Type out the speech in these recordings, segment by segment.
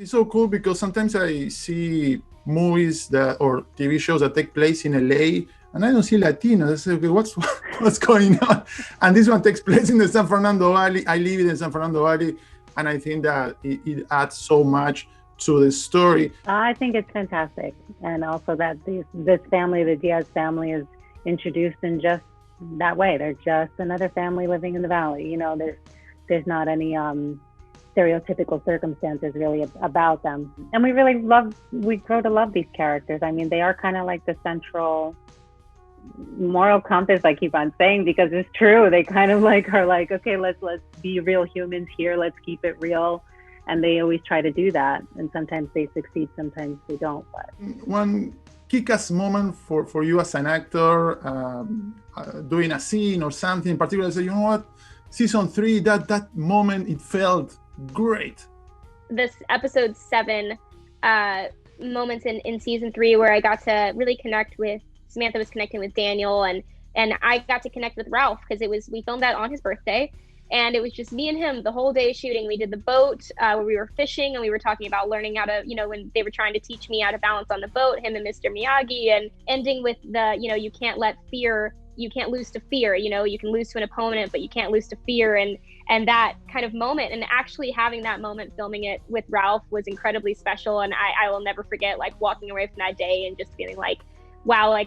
It's so cool because sometimes I see movies that or TV shows that take place in LA and I don't see Latinos. I say, okay, what's going on? And this one takes place in the San Fernando Valley. I live in the San Fernando Valley, and I think that it adds so much to the story. I think it's fantastic, and also that this family, the Diaz family, is introduced in just that way. They're just another family living in the valley. There's not any stereotypical circumstances really about them, and we grow to love these characters. I mean, they are kind of like the central moral compass I keep on saying, because it's true. They kind of are like, okay, let's be real humans here. Let's keep it real. And they always try to do that. And sometimes they succeed, sometimes they don't. But one kick-ass moment for you as an actor, doing a scene or something in particular, say, you know what, season 3, that moment, it felt great. This episode 7 moments in season 3 where I got to really connect with, Samantha was connecting with Daniel, and I got to connect with Ralph, because we filmed that on his birthday. And it was just me and him the whole day shooting. We did the boat where we were fishing, and we were talking about learning how to, when they were trying to teach me how to balance on the boat, him and Mr. Miyagi, and ending with the, you can't lose to fear, you can lose to an opponent, but you can't lose to fear. And that kind of moment, and actually having that moment filming it with Ralph was incredibly special. And I will never forget walking away from that day and just feeling like, wow,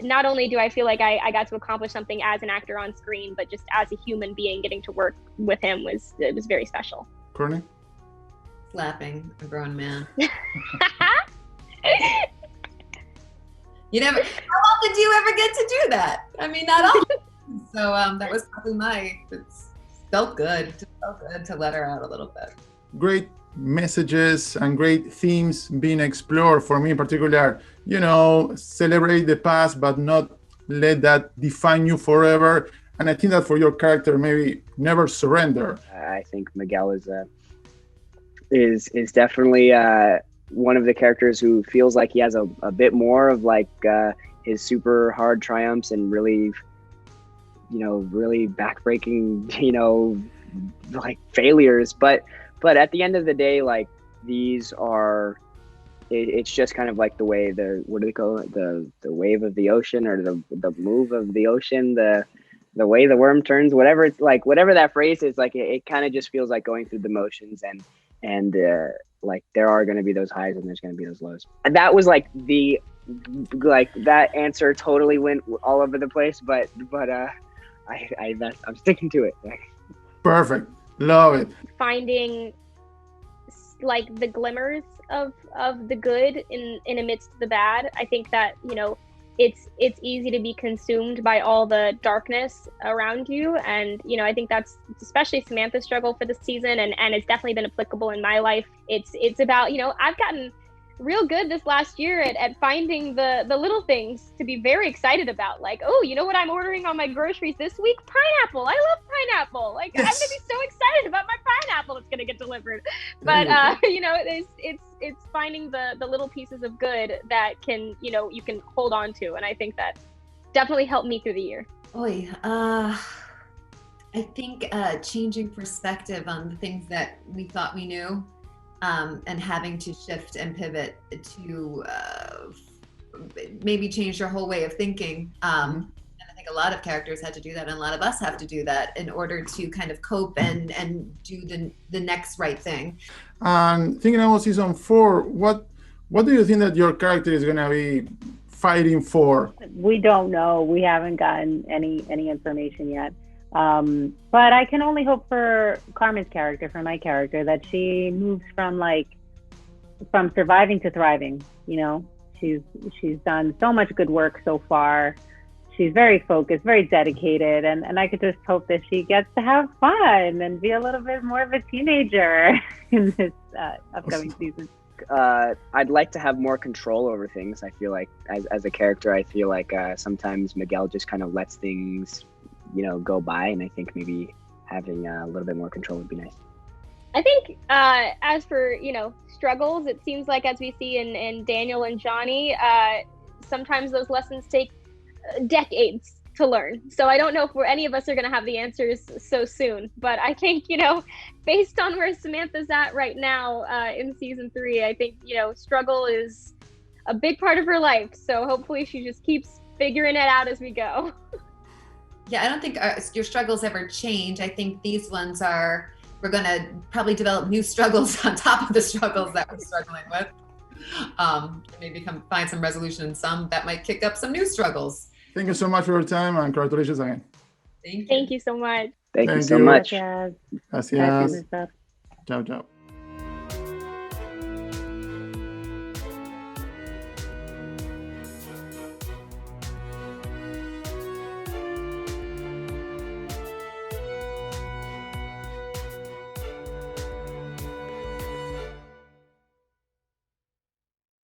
not only do I feel like I got to accomplish something as an actor on screen, but just as a human being, getting to work with him was very special. Courtney? Slapping a grown man. How often do you ever get to do that? I mean, not often. So that was probably it felt good. It felt good to let her out a little bit. Great messages and great themes being explored. For me in particular, celebrate the past, but not let that define you forever. And I think that for your character, maybe never surrender. I think Miguel is definitely one of the characters who feels like he has a bit more of his super hard triumphs and really, really backbreaking, failures. But at the end of the day, these are, it's just kind of like the way what do they call it? The wave of the ocean, or the move of the ocean, the way the worm turns, whatever it's like, whatever that phrase is, it kind of just feels like going through the motions, and there are going to be those highs and there's going to be those lows. And that was that answer totally went all over the place, but I'm sticking to it. Perfect. Love it. Finding the glimmers of the good in amidst the bad. I think that, it's easy to be consumed by all the darkness around you. And, I think that's especially Samantha's struggle for this season. And it's definitely been applicable in my life. It's about, I've gotten real good this last year at finding the little things to be very excited about. Oh, you know what I'm ordering on my groceries this week? Pineapple. I love pineapple. Yes. I'm gonna be so excited about my pineapple that's gonna get delivered. But it's finding the little pieces of good that can, you can hold on to. And I think that definitely helped me through the year. I think changing perspective on the things that we thought we knew, and having to shift and pivot to maybe change your whole way of thinking. And I think a lot of characters had to do that, and a lot of us have to do that in order to kind of cope and do the next right thing. And thinking about season 4, what do you think that your character is going to be fighting for? We don't know. We haven't gotten any information yet. But I can only hope for Carmen's character, for my character, that she moves from surviving to thriving. She's done so much good work so far. She's very focused, very dedicated, and I could just hope that she gets to have fun and be a little bit more of a teenager in this upcoming season. I'd like to have more control over things. I feel like as a character, I feel like sometimes Miguel just kind of lets things go by, and I think maybe having a little bit more control would be nice. I think as for struggles, it seems like, as we see in Daniel and Johnny, sometimes those lessons take decades to learn. So I don't know if any of us are going to have the answers so soon, but I think, based on where Samantha's at right now in season 3, I think, struggle is a big part of her life. So hopefully she just keeps figuring it out as we go. Yeah, I don't think your struggles ever change. I think these ones we're going to probably develop new struggles on top of the struggles that we're struggling with. Maybe find some resolution in some that might kick up some new struggles. Thank you so much for your time and congratulations again. Thank you. Thank you so much. Thank you so much. Gracias. Gracias. Gracias. Ciao, ciao.